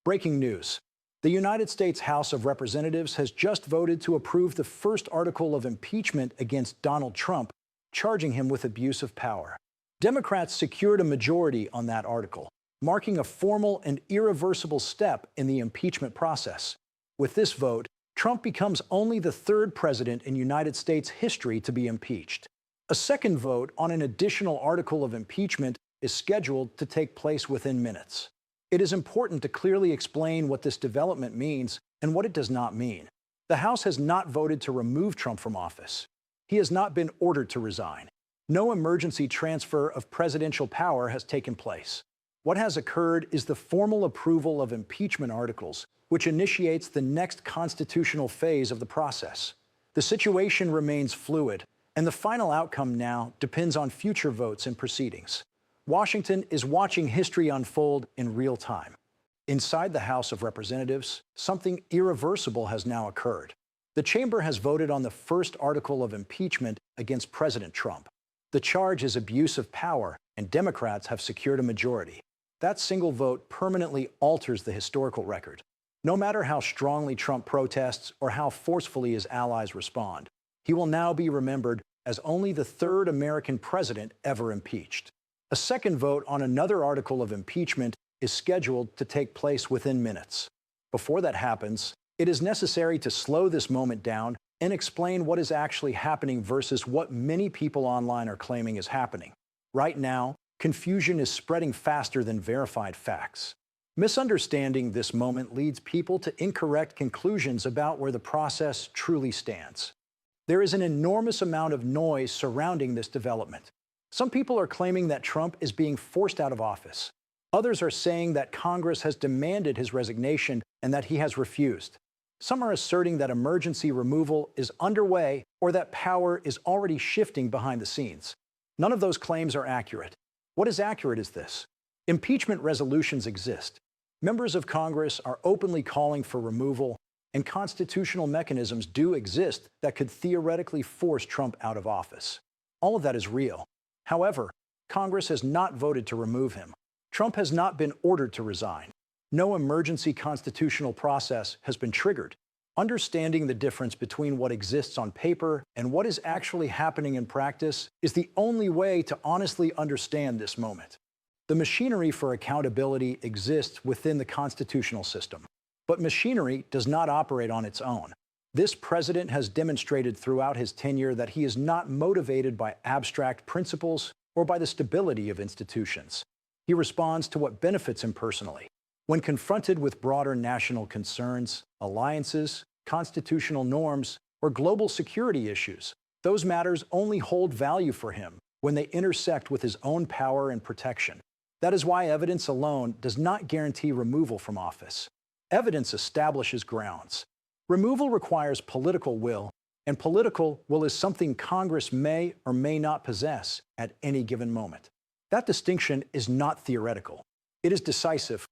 Breaking news. The United States House of Representatives has just voted to approve the first article of impeachment against Donald Trump, charging him with abuse of power. Democrats secured a majority on that article, marking a formal and irreversible step in the impeachment process. With this vote, Trump becomes only the third president in United States history to be impeached. A second vote on an additional article of impeachment is scheduled to take place within minutes. It is important to clearly explain what this development means and what it does not mean. The House has not voted to remove Trump from office. He has not been ordered to resign. No emergency transfer of presidential power has taken place. What has occurred is the formal approval of impeachment articles, which initiates the next constitutional phase of the process. The situation remains fluid, and the final outcome now depends on future votes and proceedings. Washington is watching history unfold in real time. Inside the House of Representatives, something irreversible has now occurred. The chamber has voted on the first article of impeachment against President Trump. The charge is abuse of power, and Democrats have secured a majority. That single vote permanently alters the historical record. No matter how strongly Trump protests or how forcefully his allies respond, he will now be remembered as only the third American president ever impeached. A second vote on another article of impeachment is scheduled to take place within minutes. Before that happens, it is necessary to slow this moment down and explain what is actually happening versus what many people online are claiming is happening. Right now, confusion is spreading faster than verified facts. Misunderstanding this moment leads people to incorrect conclusions about where the process truly stands. There is an enormous amount of noise surrounding this development. Some people are claiming that Trump is being forced out of office. Others are saying that Congress has demanded his resignation and that he has refused. Some are asserting that emergency removal is underway or that power is already shifting behind the scenes. None of those claims are accurate. What is accurate is this: impeachment resolutions exist. Members of Congress are openly calling for removal, and constitutional mechanisms do exist that could theoretically force Trump out of office. All of that is real. However, Congress has not voted to remove him. Trump has not been ordered to resign. No emergency constitutional process has been triggered. Understanding the difference between what exists on paper and what is actually happening in practice is the only way to honestly understand this moment. The machinery for accountability exists within the constitutional system, but machinery does not operate on its own. This president has demonstrated throughout his tenure that he is not motivated by abstract principles or by the stability of institutions. He responds to what benefits him personally. When confronted with broader national concerns, alliances, constitutional norms, or global security issues, those matters only hold value for him when they intersect with his own power and protection. That is why evidence alone does not guarantee removal from office. Evidence establishes grounds. Removal requires political will, and political will is something Congress may or may not possess at any given moment. That distinction is not theoretical. It is decisive.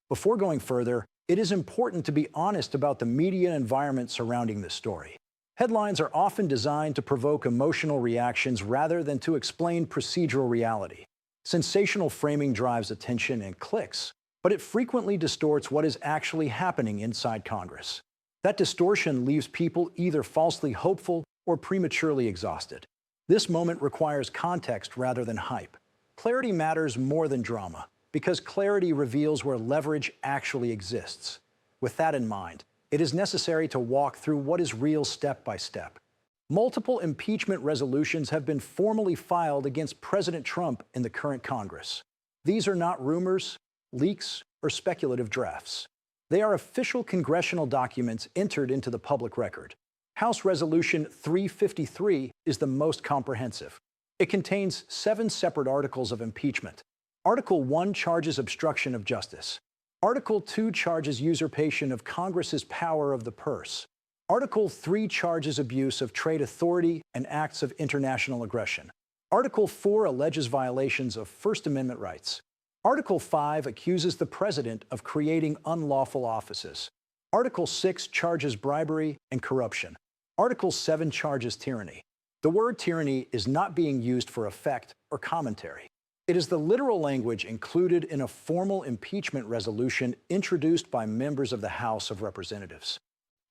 Before going further, it is important to be honest about the media environment surrounding this story. Headlines are often designed to provoke emotional reactions rather than to explain procedural reality. Sensational framing drives attention and clicks, but it frequently distorts what is actually happening inside Congress. That distortion leaves people either falsely hopeful or prematurely exhausted. This moment requires context rather than hype. Clarity matters more than drama, because clarity reveals where leverage actually exists. With that in mind, it is necessary to walk through what is real step by step. Multiple impeachment resolutions have been formally filed against President Trump in the current Congress. These are not rumors, leaks, or speculative drafts. They are official congressional documents entered into the public record. House Resolution 353 is the most comprehensive. It contains 7 separate articles of impeachment. Article 1 charges obstruction of justice. Article 2 charges usurpation of Congress's power of the purse. Article 3 charges abuse of trade authority and acts of international aggression. Article 4 alleges violations of First Amendment rights. Article 5 accuses the president of creating unlawful offices. Article 6 charges bribery and corruption. Article 7 charges tyranny. The word tyranny is not being used for effect or commentary. It is the literal language included in a formal impeachment resolution introduced by members of the House of Representatives.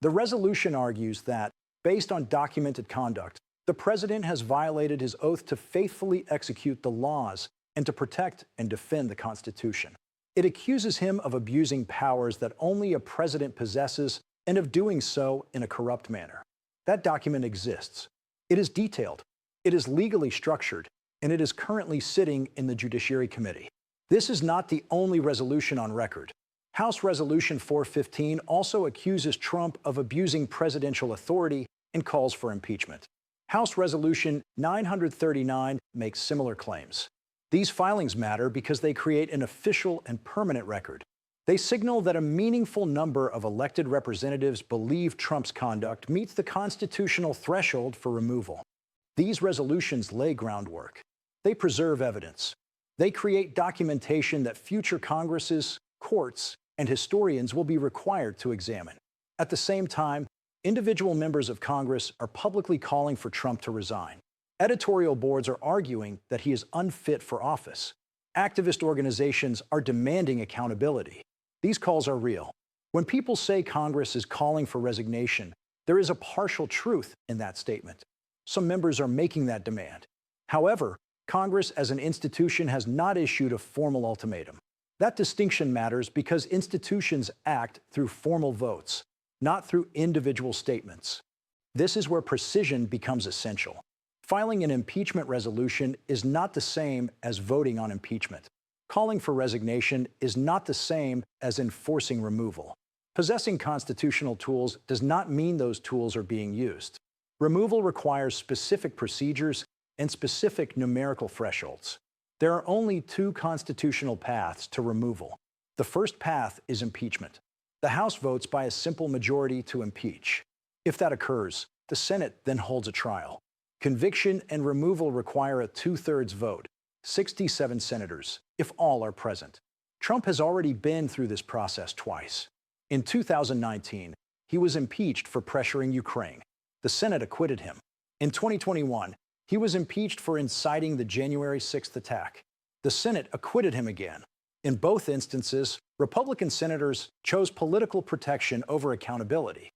The resolution argues that, based on documented conduct, the president has violated his oath to faithfully execute the laws and to protect and defend the Constitution. It accuses him of abusing powers that only a president possesses and of doing so in a corrupt manner. That document exists. It is detailed. It is legally structured, and it is currently sitting in the Judiciary Committee. This is not the only resolution on record. House Resolution 415 also accuses Trump of abusing presidential authority and calls for impeachment. House Resolution 939 makes similar claims. These filings matter because they create an official and permanent record. They signal that a meaningful number of elected representatives believe Trump's conduct meets the constitutional threshold for removal. These resolutions lay groundwork. They preserve evidence. They create documentation that future Congresses, courts, and historians will be required to examine. At the same time, individual members of Congress are publicly calling for Trump to resign. Editorial boards are arguing that he is unfit for office. Activist organizations are demanding accountability. These calls are real. When people say Congress is calling for resignation, there is a partial truth in that statement. Some members are making that demand. However, Congress as an institution has not issued a formal ultimatum. That distinction matters because institutions act through formal votes, not through individual statements. This is where precision becomes essential. Filing an impeachment resolution is not the same as voting on impeachment. Calling for resignation is not the same as enforcing removal. Possessing constitutional tools does not mean those tools are being used. Removal requires specific procedures and specific numerical thresholds. There are only two constitutional paths to removal. The first path is impeachment. The House votes by a simple majority to impeach. If that occurs, the Senate then holds a trial. Conviction and removal require a 2/3 vote, 67 senators, if all are present. Trump has already been through this process twice. In 2019, he was impeached for pressuring Ukraine. The Senate acquitted him. In 2021, he was impeached for inciting the January 6th attack. The Senate acquitted him again. In both instances, Republican senators chose political protection over accountability.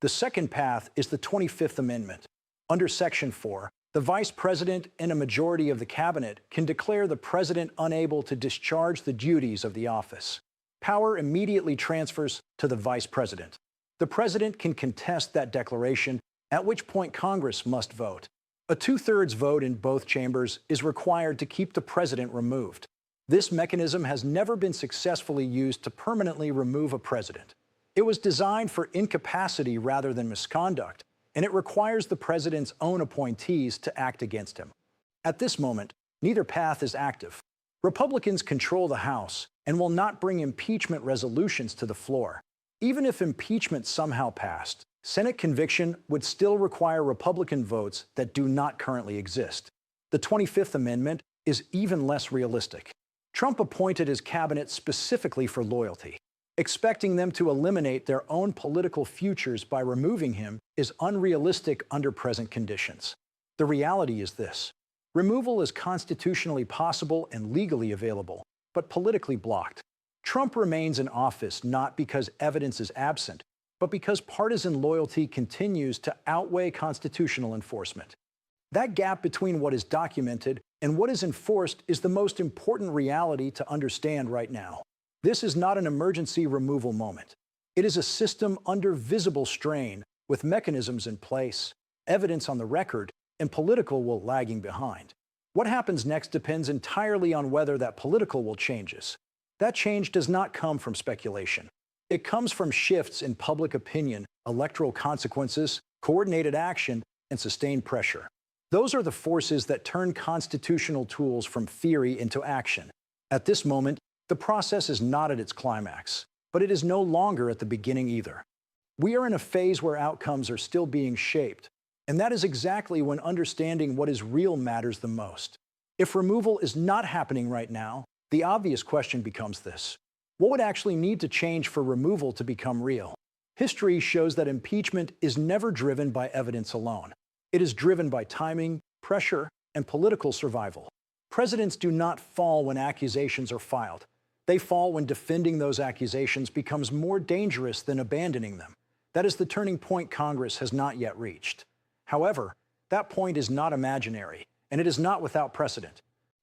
The second path is the 25th Amendment. Under Section 4, the Vice President and a majority of the Cabinet can declare the President unable to discharge the duties of the office. Power immediately transfers to the Vice President. The President can contest that declaration, at which point Congress must vote. A 2/3 vote in both chambers is required to keep the President removed. This mechanism has never been successfully used to permanently remove a president. It was designed for incapacity rather than misconduct, and it requires the president's own appointees to act against him. At this moment, neither path is active. Republicans control the House and will not bring impeachment resolutions to the floor. Even if impeachment somehow passed, Senate conviction would still require Republican votes that do not currently exist. The 25th Amendment is even less realistic. Trump appointed his cabinet specifically for loyalty. Expecting them to eliminate their own political futures by removing him is unrealistic under present conditions. The reality is this: removal is constitutionally possible and legally available, but politically blocked. Trump remains in office not because evidence is absent, but because partisan loyalty continues to outweigh constitutional enforcement. That gap between what is documented and what is enforced is the most important reality to understand right now. This is not an emergency removal moment. It is a system under visible strain, with mechanisms in place, evidence on the record, and political will lagging behind. What happens next depends entirely on whether that political will changes. That change does not come from speculation. It comes from shifts in public opinion, electoral consequences, coordinated action, and sustained pressure. Those are the forces that turn constitutional tools from theory into action. At this moment, the process is not at its climax, but it is no longer at the beginning either. We are in a phase where outcomes are still being shaped, and that is exactly when understanding what is real matters the most. If removal is not happening right now, the obvious question becomes this: what would actually need to change for removal to become real? History shows that impeachment is never driven by evidence alone. It is driven by timing, pressure, and political survival. Presidents do not fall when accusations are filed. They fall when defending those accusations becomes more dangerous than abandoning them. That is the turning point Congress has not yet reached. However, that point is not imaginary, and it is not without precedent.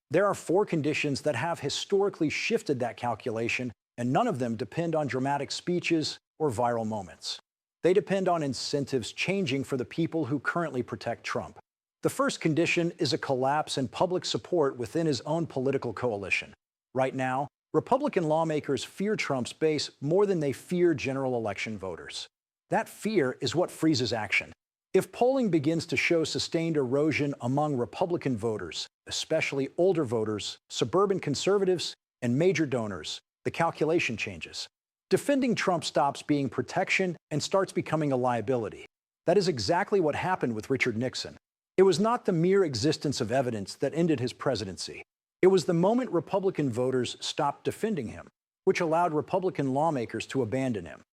There are 4 conditions that have historically shifted that calculation, and none of them depend on dramatic speeches or viral moments. They depend on incentives changing for the people who currently protect Trump. The first condition is a collapse in public support within his own political coalition. Right now, Republican lawmakers fear Trump's base more than they fear general election voters. That fear is what freezes action. If polling begins to show sustained erosion among Republican voters, especially older voters, suburban conservatives, and major donors, the calculation changes. Defending Trump stops being protection and starts becoming a liability. That is exactly what happened with Richard Nixon. It was not the mere existence of evidence that ended his presidency. It was the moment Republican voters stopped defending him, which allowed Republican lawmakers to abandon him.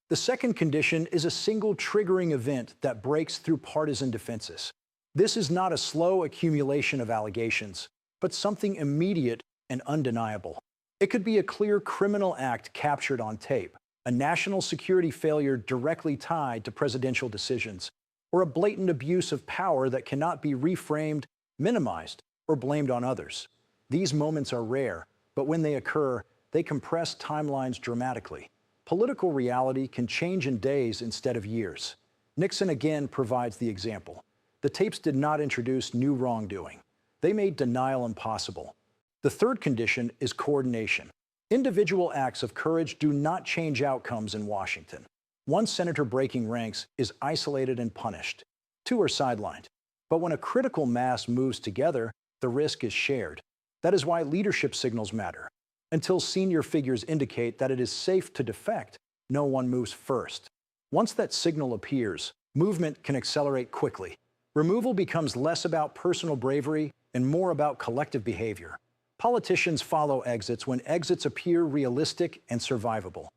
The second condition is a single triggering event that breaks through partisan defenses. This is not a slow accumulation of allegations, but something immediate and undeniable. It could be a clear criminal act captured on tape, a national security failure directly tied to presidential decisions, or a blatant abuse of power that cannot be reframed, minimized, or blamed on others. These moments are rare, but when they occur, they compress timelines dramatically. Political reality can change in days instead of years. Nixon again provides the example. The tapes did not introduce new wrongdoing. They made denial impossible. The third condition is coordination. Individual acts of courage do not change outcomes in Washington. One senator breaking ranks is isolated and punished. 2 are sidelined. But when a critical mass moves together, the risk is shared. That is why leadership signals matter. Until senior figures indicate that it is safe to defect, no one moves first. Once that signal appears, movement can accelerate quickly. Removal becomes less about personal bravery and more about collective behavior. Politicians follow exits when exits appear realistic and survivable.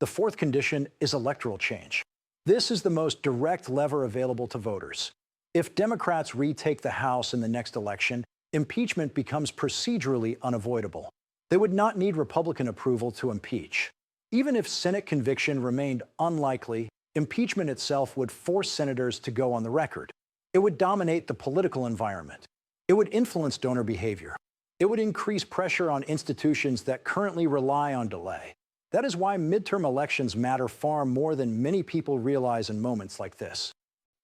The fourth condition is electoral change. This is the most direct lever available to voters. If Democrats retake the House in the next election, impeachment becomes procedurally unavoidable. They would not need Republican approval to impeach. Even if Senate conviction remained unlikely, impeachment itself would force senators to go on the record. It would dominate the political environment. It would influence donor behavior. It would increase pressure on institutions that currently rely on delay. That is why midterm elections matter far more than many people realize in moments like this.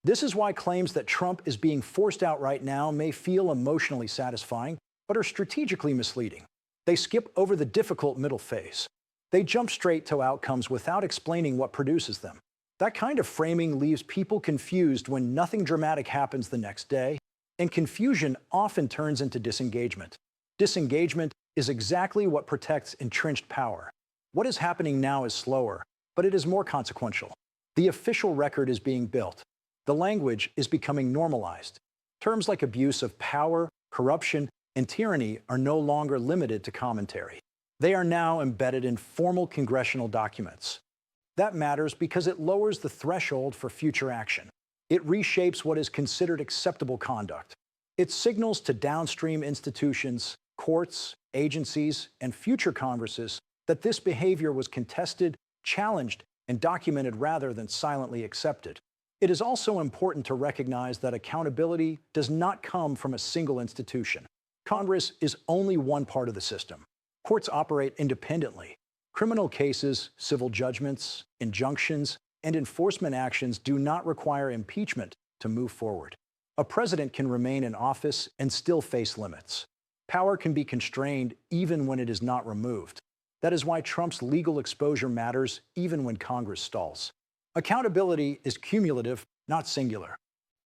This is why claims that Trump is being forced out right now may feel emotionally satisfying, but are strategically misleading. They skip over the difficult middle phase. They jump straight to outcomes without explaining what produces them. That kind of framing leaves people confused when nothing dramatic happens the next day, and confusion often turns into disengagement. Disengagement is exactly what protects entrenched power. What is happening now is slower, but it is more consequential. The official record is being built. The language is becoming normalized. Terms like abuse of power, corruption, and tyranny are no longer limited to commentary. They are now embedded in formal congressional documents. That matters because it lowers the threshold for future action. It reshapes what is considered acceptable conduct. It signals to downstream institutions, courts, agencies, and future Congresses that this behavior was contested, challenged, and documented rather than silently accepted. It is also important to recognize that accountability does not come from a single institution. Congress is only one part of the system. Courts operate independently. Criminal cases, civil judgments, injunctions, and enforcement actions do not require impeachment to move forward. A president can remain in office and still face limits. Power can be constrained even when it is not removed. That is why Trump's legal exposure matters even when Congress stalls. Accountability is cumulative, not singular.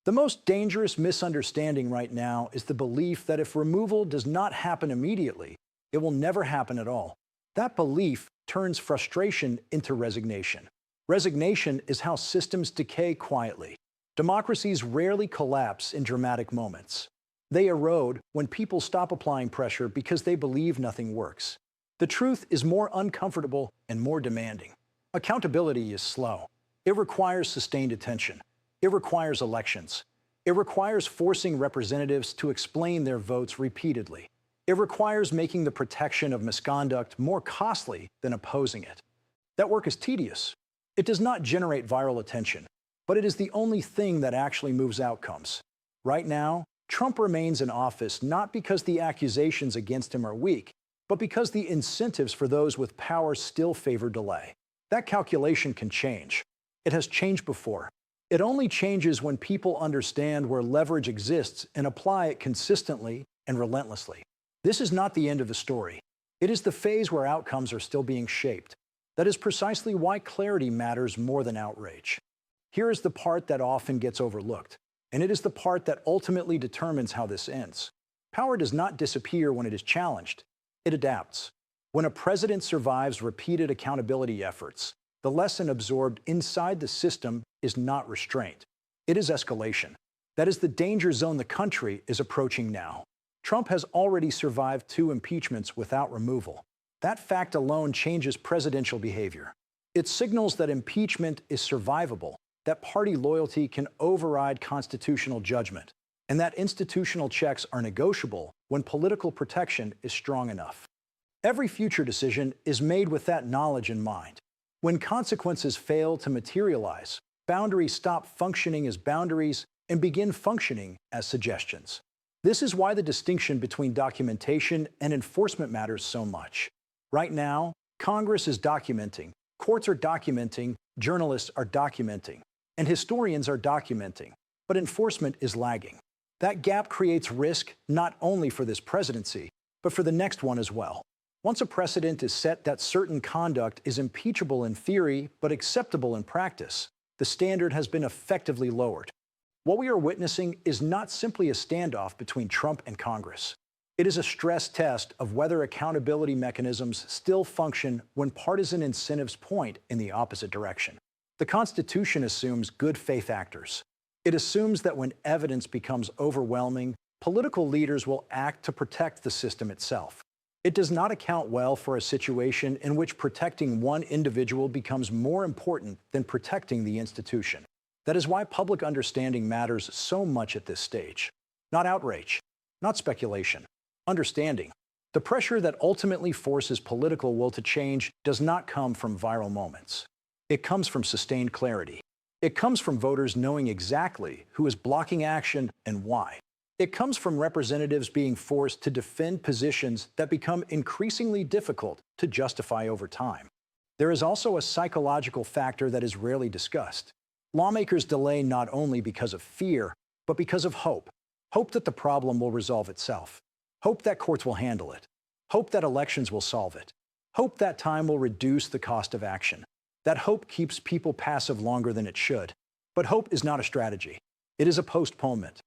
The most dangerous misunderstanding right now is the belief that if removal does not happen immediately, it will never happen at all. That belief turns frustration into resignation. Resignation is how systems decay quietly. Democracies rarely collapse in dramatic moments. They erode when people stop applying pressure because they believe nothing works. The truth is more uncomfortable and more demanding. Accountability is slow. It requires sustained attention. It requires elections. It requires forcing representatives to explain their votes repeatedly. It It requires making the protection of misconduct more costly than opposing it. That work is tedious. It does not generate viral attention, but it is the only thing that actually moves outcomes. Right now, Trump remains in office not because the accusations against him are weak, but because the incentives for those with power still favor delay. That calculation can change. It has changed before. It only changes when people understand where leverage exists and apply it consistently and relentlessly. This is not the end of the story. It is the phase where outcomes are still being shaped. That is precisely why clarity matters more than outrage. Here is the part that often gets overlooked, and it is the part that ultimately determines how this ends. Power does not disappear when it is challenged. It adapts. When a president survives repeated accountability efforts, the lesson absorbed inside the system is not restraint. It is escalation. That is the danger zone the country is approaching now. Trump has already survived 2 impeachments without removal. That fact alone changes presidential behavior. It signals that impeachment is survivable, that party loyalty can override constitutional judgment, and that institutional checks are negotiable when political protection is strong enough. Every future decision is made with that knowledge in mind. When consequences fail to materialize, boundaries stop functioning as boundaries and begin functioning as suggestions. This is why the distinction between documentation and enforcement matters so much. Right now, Congress is documenting, courts are documenting, journalists are documenting, and historians are documenting, but enforcement is lagging. That gap creates risk not only for this presidency, but for the next one as well. Once a precedent is set that certain conduct is impeachable in theory but acceptable in practice, the standard has been effectively lowered. What we are witnessing is not simply a standoff between Trump and Congress. It is a stress test of whether accountability mechanisms still function when partisan incentives point in the opposite direction. The Constitution assumes good faith actors. It assumes that when evidence becomes overwhelming, political leaders will act to protect the system itself. It does not account well for a situation in which protecting one individual becomes more important than protecting the institution. That is why public understanding matters so much at this stage. Not outrage, not speculation, understanding. The pressure that ultimately forces political will to change does not come from viral moments. It comes from sustained clarity. It comes from voters knowing exactly who is blocking action and why. It comes from representatives being forced to defend positions that become increasingly difficult to justify over time. There is also a psychological factor that is rarely discussed. Lawmakers delay not only because of fear, but because of hope. Hope that the problem will resolve itself. Hope that courts will handle it. Hope that elections will solve it. Hope that time will reduce the cost of action. That hope keeps people passive longer than it should. But hope is not a strategy. It is a postponement.